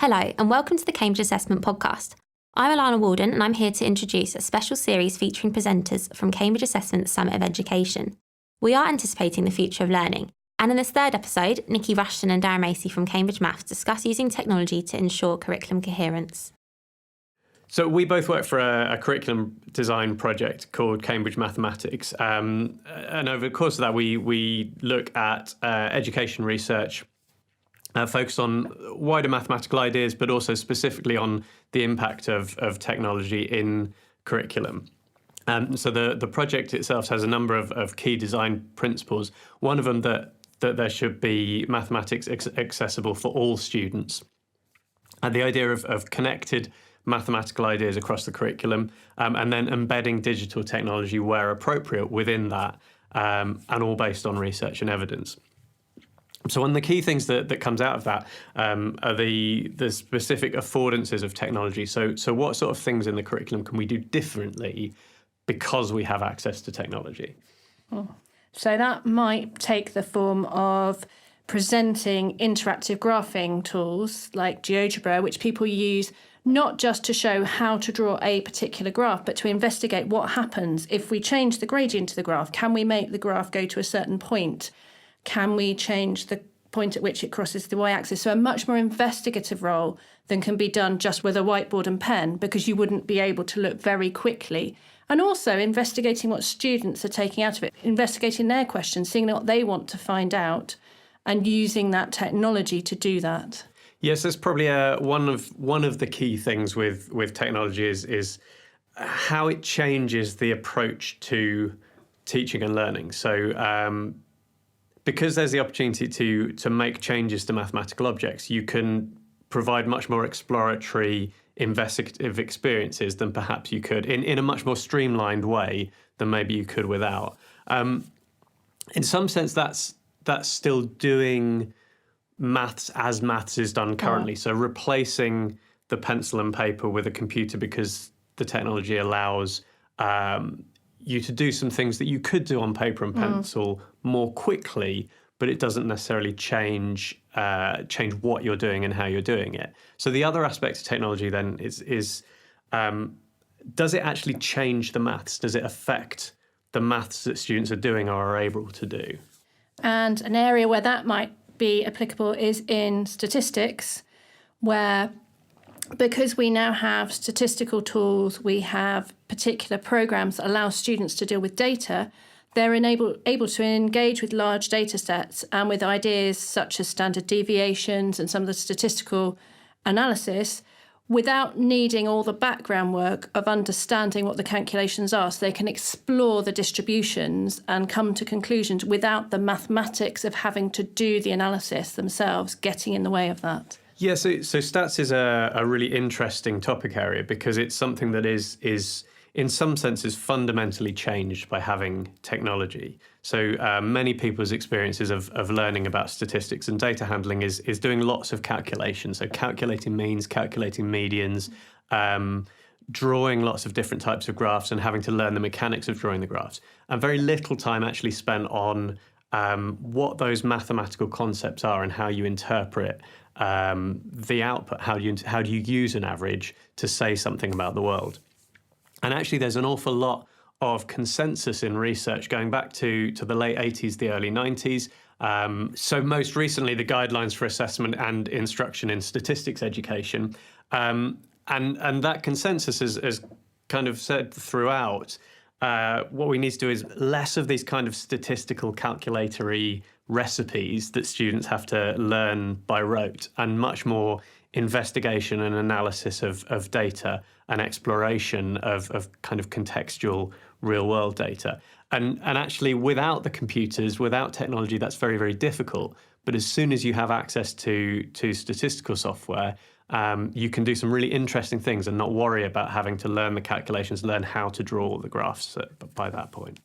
Hello and welcome to the Cambridge Assessment Podcast. I'm Alana Walden and I'm here to introduce a special series featuring presenters from Cambridge Assessment Summit of Education. We are anticipating the future of learning, and in this third episode, Nicky, Rushton and Darren Macey from Cambridge Maths discuss using technology to ensure curriculum coherence. So we both work for a curriculum design project called Cambridge Mathematics, and over the course of that we look at education research focused on wider mathematical ideas, but also specifically on the impact of technology in curriculum. So the project itself has a number of key design principles. One of them that there should be mathematics accessible for all students. And the idea of connected mathematical ideas across the curriculum, and then embedding digital technology where appropriate within that, and all based on research and evidence. So one of the key things that comes out of that are the specific affordances of technology. So what sort of things in the curriculum can we do differently because we have access to technology? So that might take the form of presenting interactive graphing tools like GeoGebra, which people use not just to show how to draw a particular graph, but to investigate what happens if we change the gradient of the graph. Can we make the graph go to a certain point? Can we change the point at which it crosses the y-axis? So a much more investigative role than can be done just with a whiteboard and pen, because you wouldn't be able to look very quickly. And also investigating what students are taking out of it, investigating their questions, seeing what they want to find out, and using that technology to do that. Yes, that's probably one of the key things with technology is how it changes the approach to teaching and learning. So because there's the opportunity to make changes to mathematical objects, you can provide much more exploratory, investigative experiences than perhaps you could in a much more streamlined way than maybe you could without. In some sense, that's still doing maths as maths is done currently. So replacing the pencil and paper with a computer, because the technology allows you to do some things that you could do on paper and pencil more quickly, but it doesn't necessarily change what you're doing and how you're doing it. So the other aspect of technology then is does it actually change the maths? Does it affect the maths that students are doing or are able to do? And an area where that might be applicable is in statistics, where because we now have statistical tools, we have particular programs that allow students to deal with data, they're able to engage with large data sets and with ideas such as standard deviations and some of the statistical analysis without needing all the background work of understanding what the calculations are. So they can explore the distributions and come to conclusions without the mathematics of having to do the analysis themselves getting in the way of that. Yeah, so stats is a really interesting topic area because it's something that is in some senses fundamentally changed by having technology. So many people's experiences of learning about statistics and data handling is doing lots of calculations. So calculating means, calculating medians, drawing lots of different types of graphs and having to learn the mechanics of drawing the graphs. And very little time actually spent on what those mathematical concepts are and how you interpret the output, how do you use an average to say something about the world. And actually there's an awful lot of consensus in research going back to the late 80s, the early 90s. So most recently, the guidelines for assessment and instruction in statistics education. And that consensus has kind of said throughout, what we need to do is less of these kind of statistical calculatory recipes that students have to learn by rote, and much more investigation and analysis of data and exploration of kind of contextual real world data. And actually without the computers, without technology, that's very, very difficult. But as soon as you have access to statistical software, you can do some really interesting things and not worry about having to learn the calculations, learn how to draw the graphs by that point.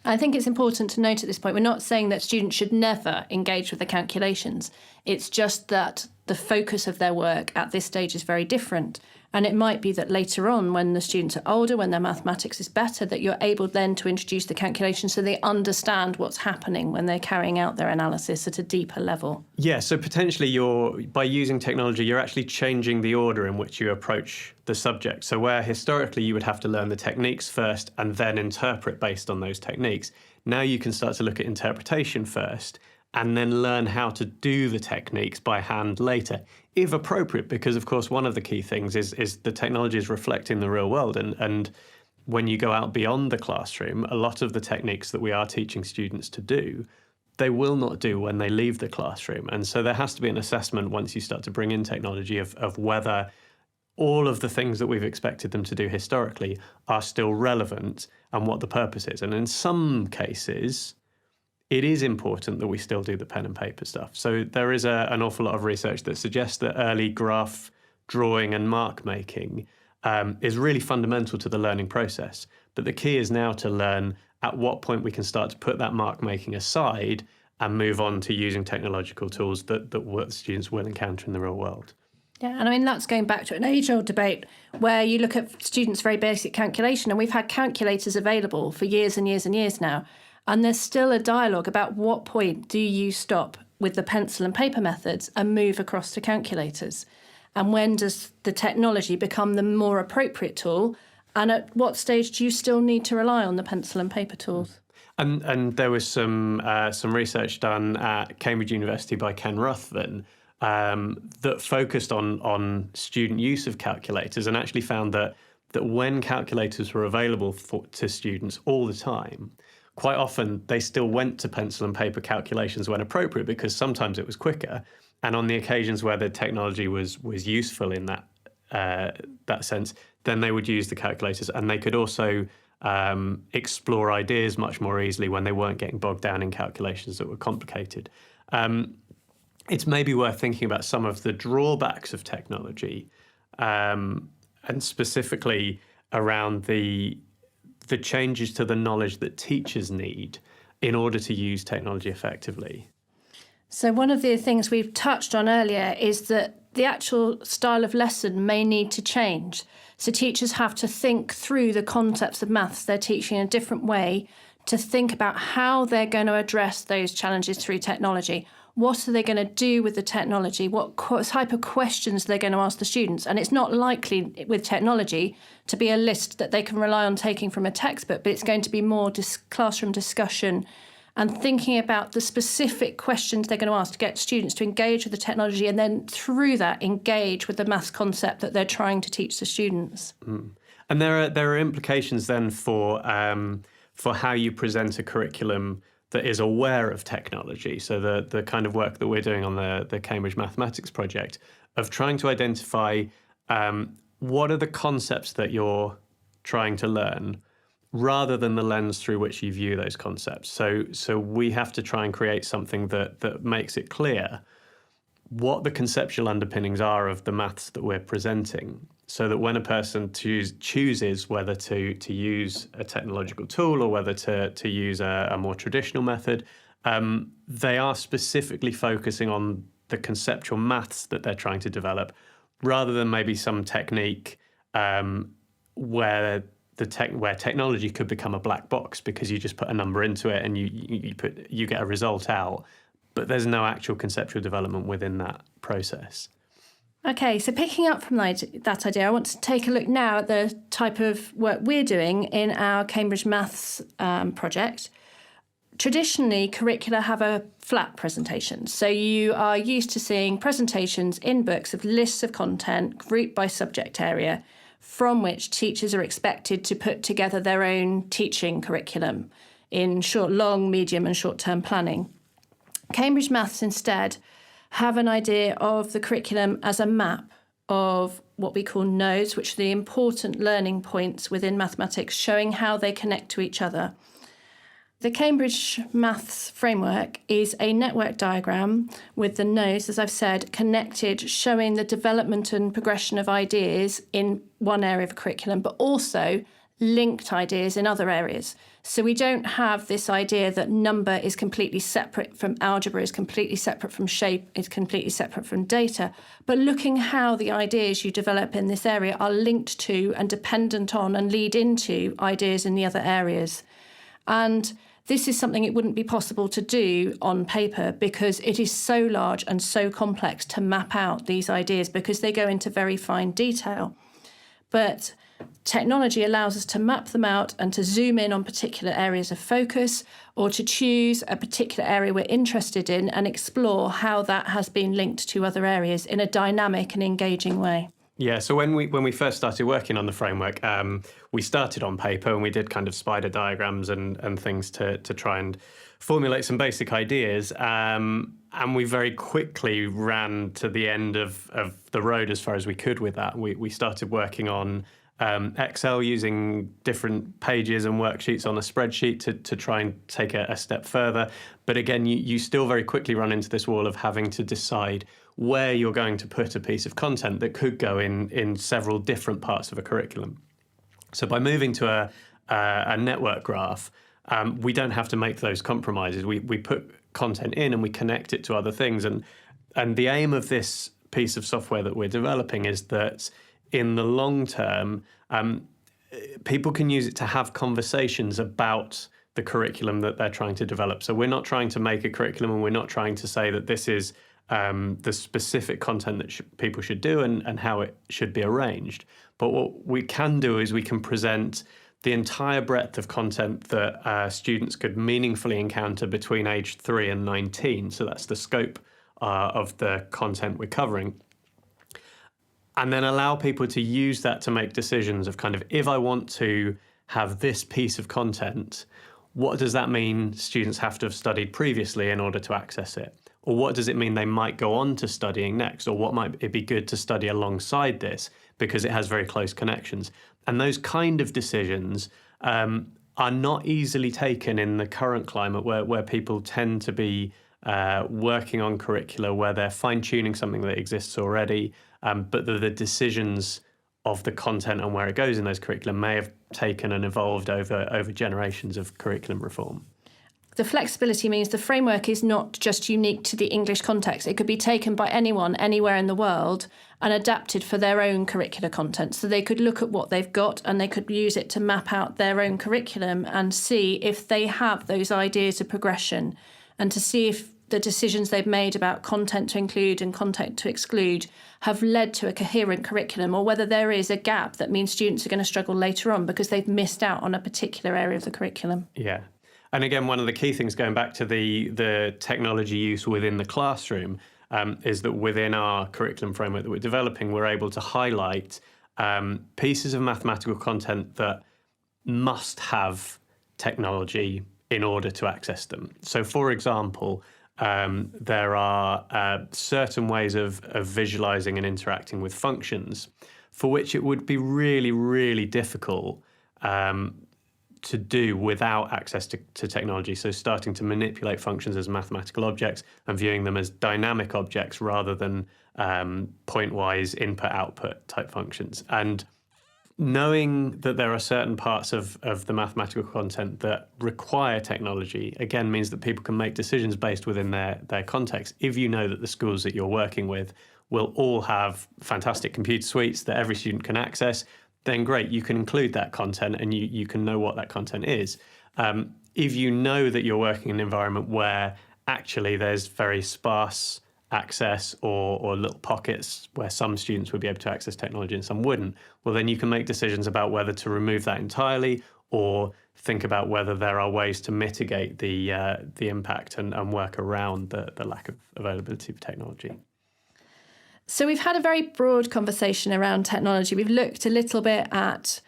I think it's important to note at this point, we're not saying that students should never engage with the calculations. It's just that the focus of their work at this stage is very different. And it might be that later on, when the students are older, when their mathematics is better, that you're able then to introduce the calculation so they understand what's happening when they're carrying out their analysis at a deeper level. Yeah, so potentially by using technology, you're actually changing the order in which you approach the subject. So where historically you would have to learn the techniques first and then interpret based on those techniques, now you can start to look at interpretation first and then learn how to do the techniques by hand later, if appropriate, because of course one of the key things is the technology is reflecting the real world. And when you go out beyond the classroom, a lot of the techniques that we are teaching students to do, they will not do when they leave the classroom. And so there has to be an assessment once you start to bring in technology of whether all of the things that we've expected them to do historically are still relevant and what the purpose is. And in some cases, it is important that we still do the pen and paper stuff. So there is an awful lot of research that suggests that early graph drawing and mark making is really fundamental to the learning process. But the key is now to learn at what point we can start to put that mark making aside and move on to using technological tools that students will encounter in the real world. Yeah, and I mean, that's going back to an age-old debate where you look at students' very basic calculation, and we've had calculators available for years and years and years now. And there's still a dialogue about what point do you stop with the pencil and paper methods and move across to calculators? And when does the technology become the more appropriate tool? And at what stage do you still need to rely on the pencil and paper tools? And there was some research done at Cambridge University by Ken Rushton that focused on student use of calculators and actually found that when calculators were available to students all the time, quite often they still went to pencil and paper calculations when appropriate because sometimes it was quicker. And on the occasions where the technology was useful in that sense, then they would use the calculators, and they could also explore ideas much more easily when they weren't getting bogged down in calculations that were complicated. It's maybe worth thinking about some of the drawbacks of technology, and specifically around the changes to the knowledge that teachers need in order to use technology effectively. So one of the things we've touched on earlier is that the actual style of lesson may need to change. So teachers have to think through the concepts of maths they're teaching in a different way to think about how they're going to address those challenges through technology. What are they going to do with the technology? What type of questions they're going to ask the students? And it's not likely with technology to be a list that they can rely on taking from a textbook, but it's going to be more classroom discussion and thinking about the specific questions they're going to ask to get students to engage with the technology and then through that engage with the maths concept that they're trying to teach the students. Mm. And there are implications then for how you present a curriculum that is aware of technology. So the kind of work that we're doing on the Cambridge Mathematics Project of trying to identify what are the concepts that you're trying to learn rather than the lens through which you view those concepts. So we have to try and create something that makes it clear what the conceptual underpinnings are of the maths that we're presenting, so that when a person chooses whether to use a technological tool or whether to use a more traditional method, they are specifically focusing on the conceptual maths that they're trying to develop, rather than maybe some technique where technology could become a black box because you just put a number into it and you get a result out, but there's no actual conceptual development within that process. Okay, so picking up from that idea, I want to take a look now at the type of work we're doing in our Cambridge Maths project. Traditionally, curricula have a flat presentation. So you are used to seeing presentations in books of lists of content grouped by subject area, from which teachers are expected to put together their own teaching curriculum in long, medium and short-term planning. Cambridge Maths instead have an idea of the curriculum as a map of what we call nodes, which are the important learning points within mathematics, showing how they connect to each other. The Cambridge Maths framework is a network diagram with the nodes, as I've said, connected, showing the development and progression of ideas in one area of a curriculum, but also linked ideas in other areas. So we don't have this idea that number is completely separate from algebra, is completely separate from shape, is completely separate from data, but looking how the ideas you develop in this area are linked to and dependent on and lead into ideas in the other areas. And this is something it wouldn't be possible to do on paper because it is so large and so complex to map out these ideas because they go into very fine detail. But technology allows us to map them out and to zoom in on particular areas of focus or to choose a particular area we're interested in and explore how that has been linked to other areas in a dynamic and engaging way. Yeah, so when we first started working on the framework, we started on paper and we did kind of spider diagrams and things to try and formulate some basic ideas. And we very quickly ran to the end of the road as far as we could with that. We started working on Excel using different pages and worksheets on a spreadsheet to try and take a step further. But again, you still very quickly run into this wall of having to decide where you're going to put a piece of content that could go in several different parts of a curriculum. So by moving to a network graph, we don't have to make those compromises. We put content in and we connect it to other things. And the aim of this piece of software that we're developing is that in the long term, people can use it to have conversations about the curriculum that they're trying to develop. So we're not trying to make a curriculum and we're not trying to say that this is the specific content that people should do and how it should be arranged. But what we can do is we can present the entire breadth of content that students could meaningfully encounter between age 3 and 19. So that's the scope of the content we're covering. And then allow people to use that to make decisions of kind of, if I want to have this piece of content, what does that mean students have to have studied previously in order to access it? Or what does it mean they might go on to studying next? Or what might it be good to study alongside this because it has very close connections? And those kind of decisions are not easily taken in the current climate where people tend to be working on curricula where they're fine-tuning something that exists already, but the decisions of the content and where it goes in those curriculum may have taken and evolved over generations of curriculum reform. The flexibility means the framework is not just unique to the English context. It could be taken by anyone, anywhere in the world, and adapted for their own curricular content. So they could look at what they've got and they could use it to map out their own curriculum and see if they have those ideas of progression and to see if the decisions they've made about content to include and content to exclude have led to a coherent curriculum, or whether there is a gap that means students are going to struggle later on because they've missed out on a particular area of the curriculum. Yeah. And again, one of the key things going back to the technology use within the classroom is that within our curriculum framework that we're developing, we're able to highlight pieces of mathematical content that must have technology in order to access them. So, for example, there are certain ways of visualizing and interacting with functions for which it would be really, really difficult to do without access to technology. So starting to manipulate functions as mathematical objects and viewing them as dynamic objects rather than point-wise input-output type functions. And knowing that there are certain parts of the mathematical content that require technology, again, means that people can make decisions based within their context. If you know that the schools that you're working with will all have fantastic computer suites that every student can access, then great, you can include that content and you can know what that content is. If you know that you're working in an environment where actually there's very sparse access or little pockets where some students would be able to access technology and some wouldn't, well, then you can make decisions about whether to remove that entirely or think about whether there are ways to mitigate the impact and work around the lack of availability of technology. So we've had a very broad conversation around technology. We've looked a little bit at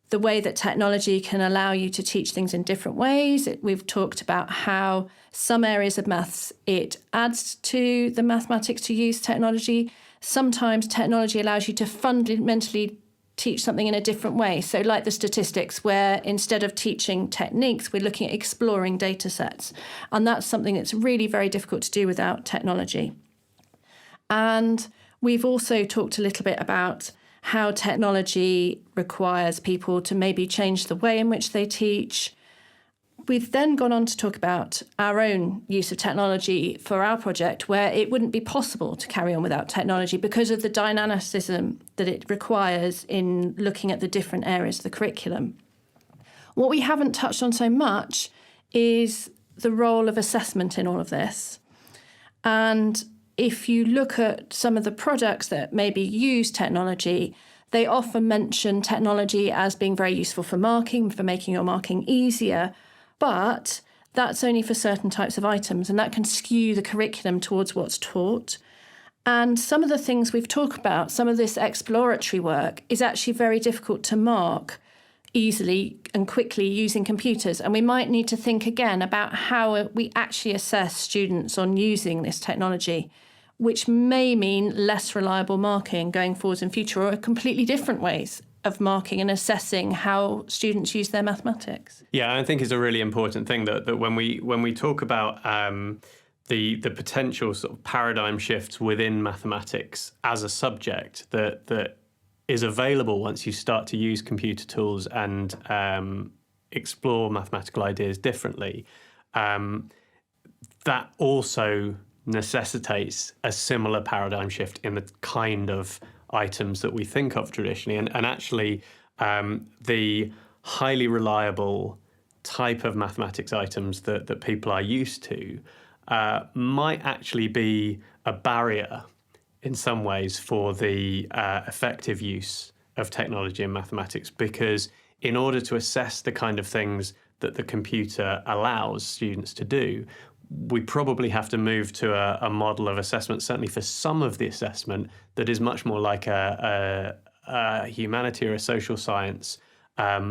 the way that technology can allow you to teach things in different ways. We've talked about how some areas of maths, it adds to the mathematics to use technology. Sometimes technology allows you to fundamentally teach something in a different way. So like the statistics, where instead of teaching techniques, we're looking at exploring data sets. And that's something that's really very difficult to do without technology. And we've also talked a little bit about how technology requires people to maybe change the way in which they teach. We've then gone on to talk about our own use of technology for our project, where it wouldn't be possible to carry on without technology because of the dynamicism that it requires in looking at the different areas of the curriculum. What we haven't touched on so much is the role of assessment in all of this. And if you look at some of the products that maybe use technology, they often mention technology as being very useful for marking, for making your marking easier. But that's only for certain types of items, and that can skew the curriculum towards what's taught. And some of the things we've talked about, some of this exploratory work, is actually very difficult to mark easily and quickly using computers. And we might need to think again about how we actually assess students on using this technology, which may mean less reliable marking going forwards in future, or completely different ways of marking and assessing how students use their mathematics. Yeah, I think it's a really important thing that when we talk about the potential sort of paradigm shifts within mathematics as a subject that is available once you start to use computer tools and explore mathematical ideas differently, that also necessitates a similar paradigm shift in the kind of items that we think of traditionally. And actually, the highly reliable type of mathematics items that people are used to might actually be a barrier in some ways for the effective use of technology in mathematics, because in order to assess the kind of things that the computer allows students to do, we probably have to move to a model of assessment, certainly for some of the assessment, that is much more like a humanity or a social science,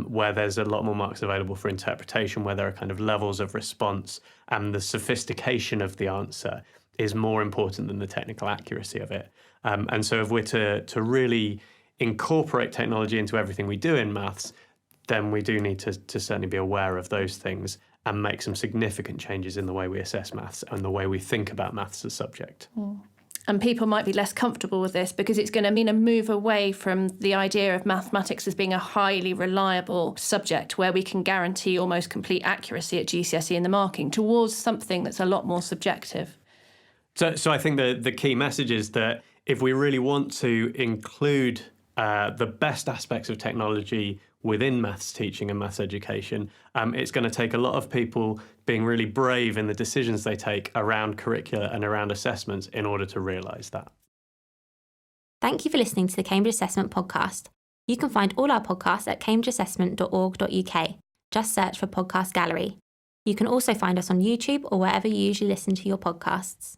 where there's a lot more marks available for interpretation, where there are kind of levels of response, and the sophistication of the answer is more important than the technical accuracy of it. And so if we're to really incorporate technology into everything we do in maths, then we do need to certainly be aware of those things and make some significant changes in the way we assess maths and the way we think about maths as a subject. And people might be less comfortable with this because it's going to mean a move away from the idea of mathematics as being a highly reliable subject where we can guarantee almost complete accuracy at GCSE in the marking, towards something that's a lot more subjective. So I think the key message is that if we really want to include the best aspects of technology within maths teaching and maths education, it's going to take a lot of people being really brave in the decisions they take around curricula and around assessments in order to realise that. Thank you for listening to the Cambridge Assessment Podcast. You can find all our podcasts at cambridgeassessment.org.uk. Just search for Podcast Gallery. You can also find us on YouTube or wherever you usually listen to your podcasts.